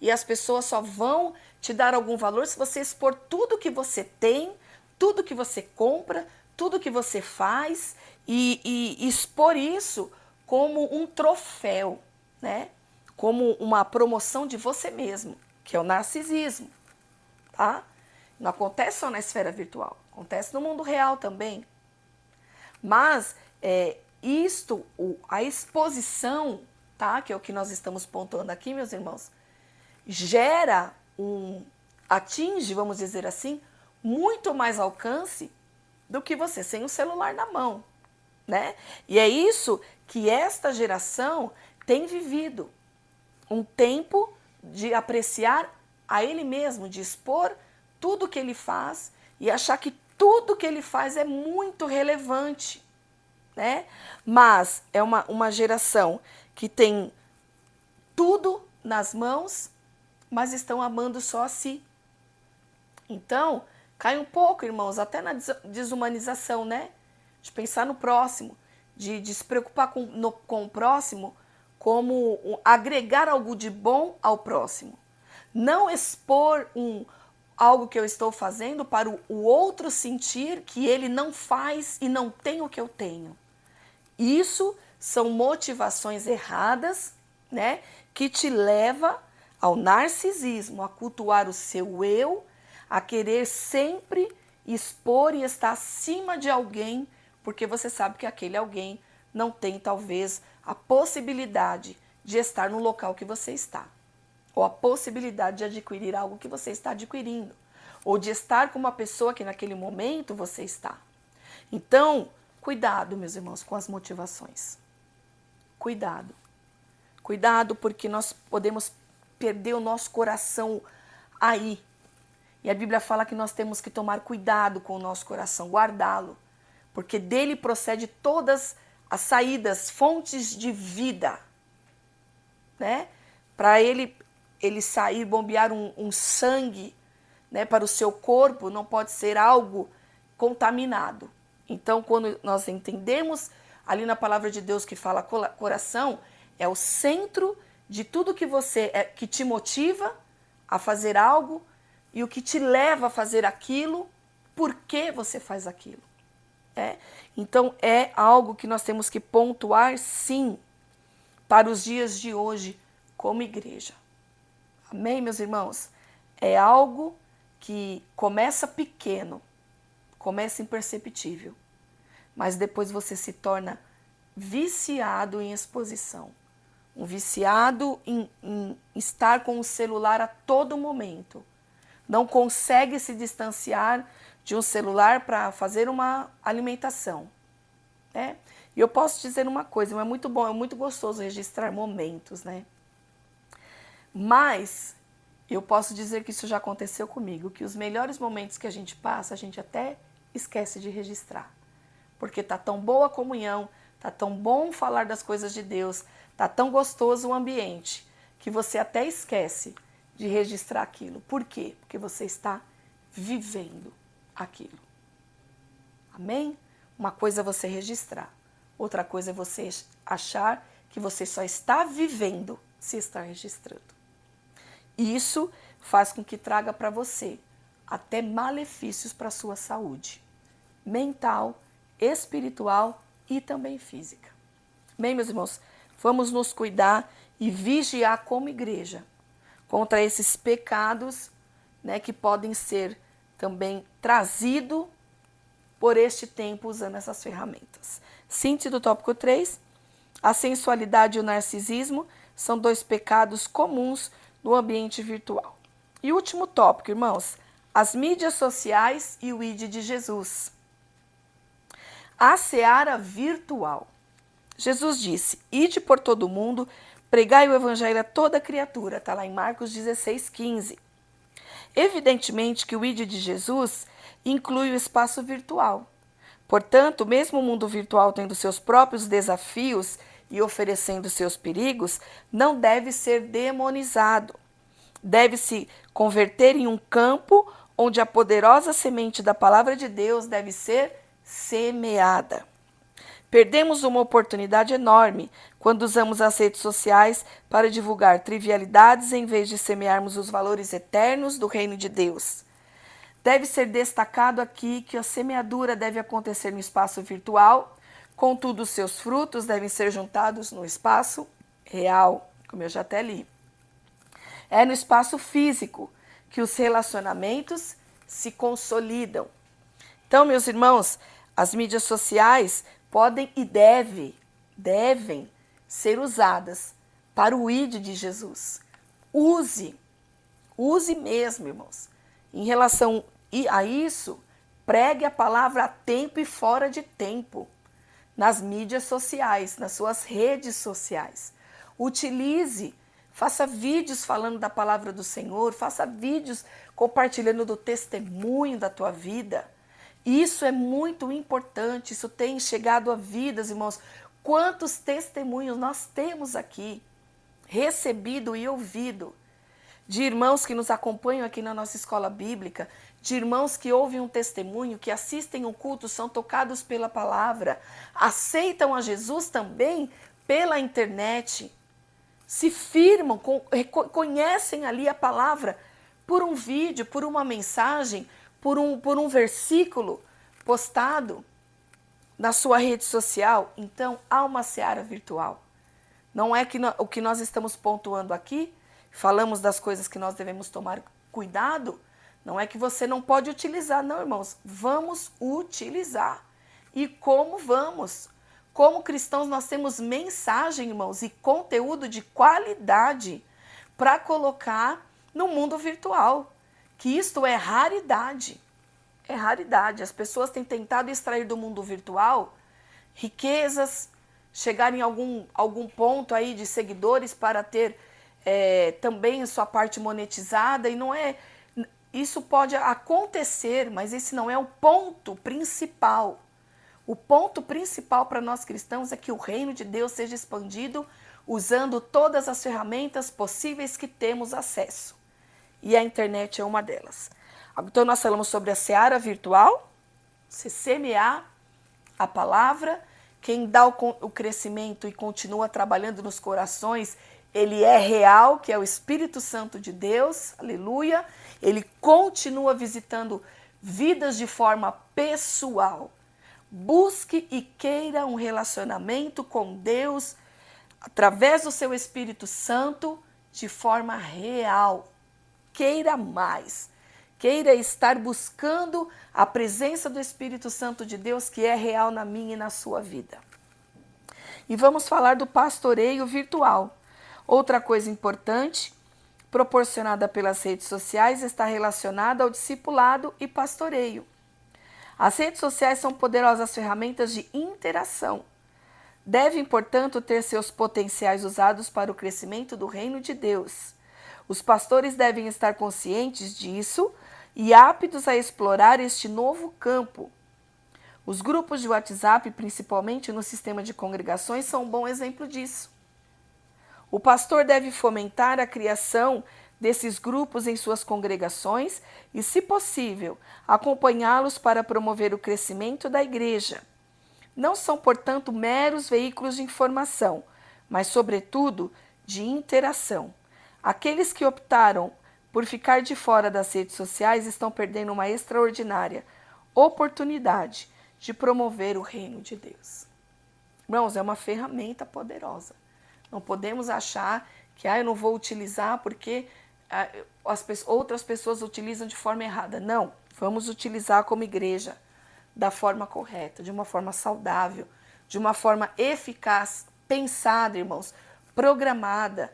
e as pessoas só vão te dar algum valor se você expor tudo que você tem, tudo que você compra, tudo que você faz e expor isso como um troféu, né? Como uma promoção de você mesmo, que é o narcisismo, tá? Não acontece só na esfera virtual, acontece no mundo real também. Mas a exposição, tá? Que é o que nós estamos pontuando aqui, meus irmãos, atinge, vamos dizer assim, muito mais alcance do que você sem o celular na mão, né? E é isso que esta geração tem vivido. Um tempo de apreciar a ele mesmo, de expor tudo que ele faz e achar que tudo que ele faz é muito relevante, né? Mas é uma geração que tem tudo nas mãos mas estão amando só a si. Então, cai um pouco, irmãos, até na desumanização, né? De pensar no próximo, de se preocupar com o próximo como agregar algo de bom ao próximo. Não expor algo que eu estou fazendo para o outro sentir que ele não faz e não tem o que eu tenho. Isso são motivações erradas, né? Que te leva ao narcisismo, a cultuar o seu eu, a querer sempre expor e estar acima de alguém, porque você sabe que aquele alguém não tem talvez a possibilidade de estar no local que você está, ou a possibilidade de adquirir algo que você está adquirindo, ou de estar com uma pessoa que naquele momento você está. Então, cuidado, meus irmãos, com as motivações. Cuidado. Cuidado, porque nós podemos perder o nosso coração aí. E a Bíblia fala que nós temos que tomar cuidado com o nosso coração, guardá-lo, porque dele procede todas as saídas, fontes de vida, né? Para ele sair, bombear um sangue, né, para o seu corpo, não pode ser algo contaminado. Então, quando nós entendemos ali na palavra de Deus que fala coração, é o centro de tudo que te motiva a fazer algo e o que te leva a fazer aquilo, por que você faz aquilo. Então, é algo que nós temos que pontuar, sim, para os dias de hoje, como igreja. Amém, meus irmãos? É algo que começa pequeno, começa imperceptível, mas depois você se torna viciado em exposição. Um viciado em estar com o celular a todo momento. Não consegue se distanciar de um celular para fazer uma alimentação. Né? E eu posso dizer uma coisa, é muito bom, é muito gostoso registrar momentos, né? Mas eu posso dizer que isso já aconteceu comigo, que os melhores momentos que a gente passa, a gente até esquece de registrar. Porque tá tão boa a comunhão, tá tão bom falar das coisas de Deus, tá tão gostoso o ambiente, que você até esquece de registrar aquilo. Por quê? Porque você está vivendo aquilo. Amém? Uma coisa é você registrar, outra coisa é você achar que você só está vivendo se está registrando. Isso faz com que traga para você até malefícios para a sua saúde mental, espiritual e também física. Bem, meus irmãos, vamos nos cuidar e vigiar como igreja contra esses pecados, né, que podem ser também trazidos por este tempo usando essas ferramentas. Síntese do tópico 3, a sensualidade e o narcisismo são dois pecados comuns no ambiente virtual. E o último tópico, irmãos, as mídias sociais e o ID de Jesus. A seara virtual. Jesus disse, ide por todo o mundo, pregai o evangelho a toda criatura, está lá em Marcos 16:15. Evidentemente que o ID de Jesus inclui o espaço virtual. Portanto, mesmo o mundo virtual tendo seus próprios desafios e oferecendo seus perigos, não deve ser demonizado. Deve se converter em um campo onde a poderosa semente da palavra de Deus deve ser semeada. Perdemos uma oportunidade enorme quando usamos as redes sociais para divulgar trivialidades em vez de semearmos os valores eternos do reino de Deus. Deve ser destacado aqui que a semeadura deve acontecer no espaço virtual, contudo, os seus frutos devem ser juntados no espaço real, como eu já até li. É no espaço físico que os relacionamentos se consolidam. Então, meus irmãos, as mídias sociais podem e devem ser usadas para o ID de Jesus. Use mesmo, irmãos. Em relação a isso, pregue a palavra a tempo e fora de tempo, nas mídias sociais, nas suas redes sociais. Utilize, faça vídeos falando da palavra do Senhor, faça vídeos compartilhando do testemunho da tua vida. Isso é muito importante, isso tem chegado a vidas, irmãos. Quantos testemunhos nós temos aqui, recebido e ouvido, de irmãos que nos acompanham aqui na nossa escola bíblica, de irmãos que ouvem um testemunho, que assistem um culto, são tocados pela palavra, aceitam a Jesus também pela internet, se firmam, conhecem ali a palavra por um vídeo, por uma mensagem, por um versículo postado na sua rede social. Então, há uma seara virtual. Não é que o que nós estamos pontuando aqui, falamos das coisas que nós devemos tomar cuidado, não é que você não pode utilizar, não, irmãos. Vamos utilizar. E como vamos? Como cristãos, nós temos mensagem, irmãos, e conteúdo de qualidade para colocar no mundo virtual. Que isto é raridade. É raridade. As pessoas têm tentado extrair do mundo virtual riquezas, chegar em algum ponto aí de seguidores para ter também a sua parte monetizada, e não é. Isso pode acontecer, mas esse não é o ponto principal. O ponto principal para nós cristãos é que o reino de Deus seja expandido usando todas as ferramentas possíveis que temos acesso. E a internet é uma delas. Então nós falamos sobre a seara virtual, se semear a palavra, quem dá o crescimento e continua trabalhando nos corações, ele é real, que é o Espírito Santo de Deus, aleluia. Ele continua visitando vidas de forma pessoal. Busque e queira um relacionamento com Deus através do seu Espírito Santo de forma real. Queira mais. Queira estar buscando a presença do Espírito Santo de Deus, que é real na minha e na sua vida. E vamos falar do pastoreio virtual. Outra coisa importante, proporcionada pelas redes sociais, está relacionada ao discipulado e pastoreio. As redes sociais são poderosas ferramentas de interação. Devem, portanto, ter seus potenciais usados para o crescimento do reino de Deus. Os pastores devem estar conscientes disso e aptos a explorar este novo campo. Os grupos de WhatsApp, principalmente no sistema de congregações, são um bom exemplo disso. O pastor deve fomentar a criação desses grupos em suas congregações e, se possível, acompanhá-los para promover o crescimento da igreja. Não são, portanto, meros veículos de informação, mas, sobretudo, de interação. Aqueles que optaram por ficar de fora das redes sociais estão perdendo uma extraordinária oportunidade de promover o reino de Deus. Irmãos, é uma ferramenta poderosa. Não podemos achar que eu não vou utilizar porque outras pessoas utilizam de forma errada. Não, vamos utilizar como igreja da forma correta, de uma forma saudável, de uma forma eficaz, pensada, irmãos, programada.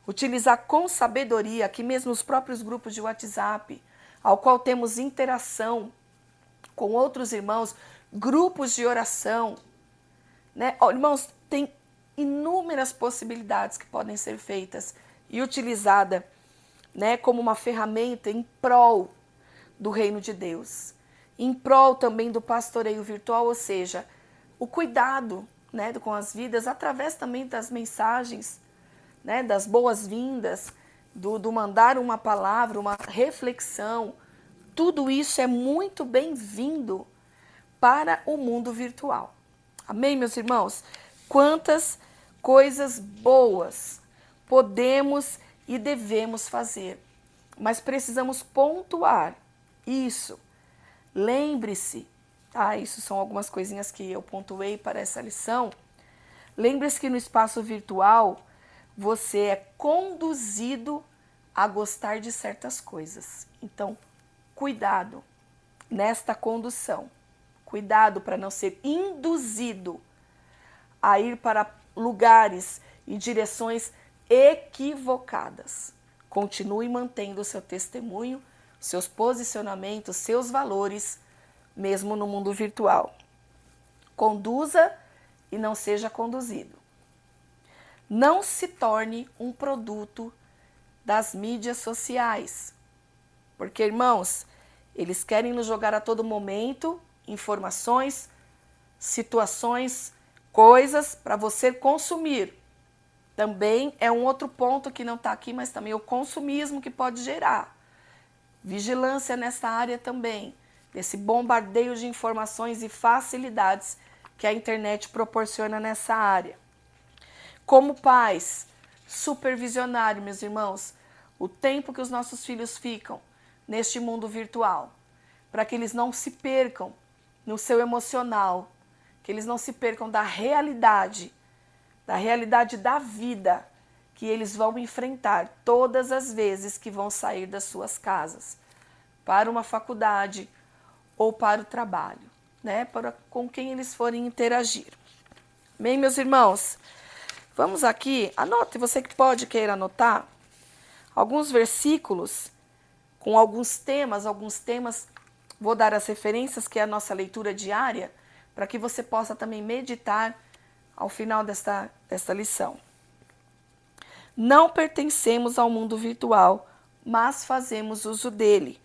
Utilizar com sabedoria, aqui mesmo os próprios grupos de WhatsApp, ao qual temos interação com outros irmãos, grupos de oração, né? Irmãos, tem inúmeras possibilidades que podem ser feitas e utilizada, né, como uma ferramenta em prol do reino de Deus, em prol também do pastoreio virtual, ou seja, o cuidado, né, com as vidas através também das mensagens, né, das boas-vindas, do mandar uma palavra, uma reflexão. Tudo isso é muito bem-vindo para o mundo virtual. Amém, meus irmãos? Quantas coisas boas podemos e devemos fazer, mas precisamos pontuar isso. Lembre-se, isso são algumas coisinhas que eu pontuei para essa lição. Lembre-se que no espaço virtual você é conduzido a gostar de certas coisas. Então, cuidado nesta condução. Cuidado para não ser induzido a ir para lugares e direções equivocadas. Continue mantendo o seu testemunho, seus posicionamentos, seus valores, mesmo no mundo virtual. Conduza e não seja conduzido. Não se torne um produto das mídias sociais. Porque, irmãos, eles querem nos jogar a todo momento informações, situações, coisas para você consumir. Também é um outro ponto que não está aqui, mas também o consumismo que pode gerar. Vigilância nessa área também, desse bombardeio de informações e facilidades que a internet proporciona nessa área. Como pais, supervisionar, meus irmãos, o tempo que os nossos filhos ficam neste mundo virtual, para que eles não se percam no seu emocional, que eles não se percam da realidade da vida que eles vão enfrentar todas as vezes que vão sair das suas casas para uma faculdade ou para o trabalho, né? Com quem eles forem interagir. Bem, meus irmãos, vamos aqui, anote, você que pode queira anotar, alguns versículos com alguns temas, vou dar as referências, que é a nossa leitura diária, para que você possa também meditar ao final desta lição. Não pertencemos ao mundo virtual, mas fazemos uso dele.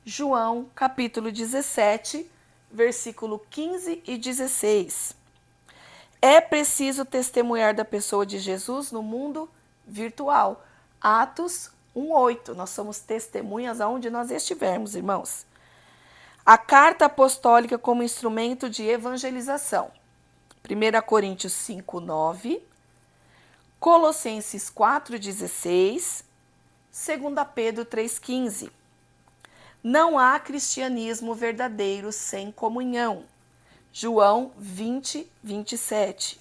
João, capítulo 17, versículo 15 e 16. É preciso testemunhar da pessoa de Jesus no mundo virtual. Atos 1:8. Nós somos testemunhas aonde nós estivermos, irmãos. A carta apostólica como instrumento de evangelização. 1 Coríntios 5:9, Colossenses 4:16, 2 Pedro 3:15. Não há cristianismo verdadeiro sem comunhão. João 20:27.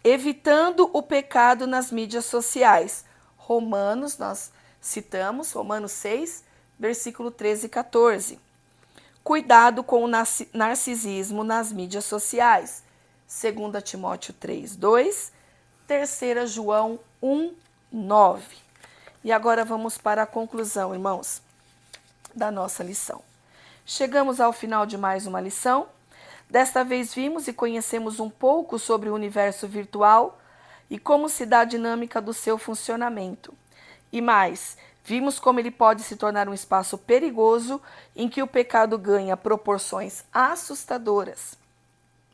Evitando o pecado nas mídias sociais. Romanos, nós citamos, Romanos 6, versículo 13 e 14. Cuidado com o narcisismo nas mídias sociais. 2 Timóteo 3:2, 3 João 1:9. E agora vamos para a conclusão, irmãos, da nossa lição. Chegamos ao final de mais uma lição. Desta vez vimos e conhecemos um pouco sobre o universo virtual e como se dá a dinâmica do seu funcionamento. E mais, vimos como ele pode se tornar um espaço perigoso em que o pecado ganha proporções assustadoras.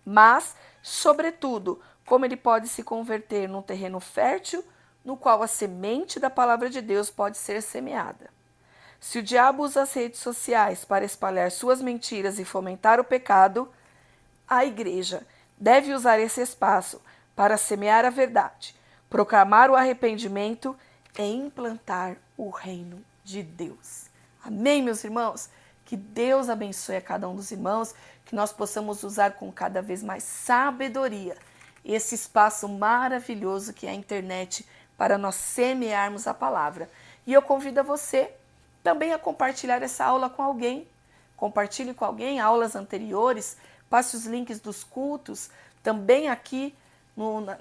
Mas, sobretudo, como ele pode se converter num terreno fértil no qual a semente da palavra de Deus pode ser semeada. Se o diabo usa as redes sociais para espalhar suas mentiras e fomentar o pecado, a igreja deve usar esse espaço para semear a verdade, proclamar o arrependimento e implantar o reino de Deus. Amém, meus irmãos? Que Deus abençoe a cada um dos irmãos, que nós possamos usar com cada vez mais sabedoria esse espaço maravilhoso que é a internet para nós semearmos a palavra. E eu convido a você também a compartilhar essa aula com alguém. Compartilhe com alguém aulas anteriores, passe os links dos cultos, também aqui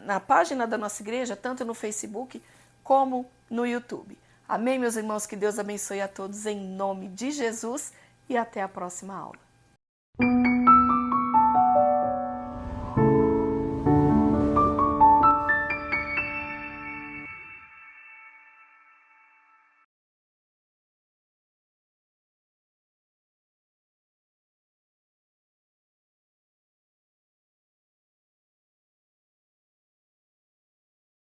na página da nossa igreja, tanto no Facebook como no YouTube. Amém, meus irmãos? Que Deus abençoe a todos em nome de Jesus e até a próxima aula.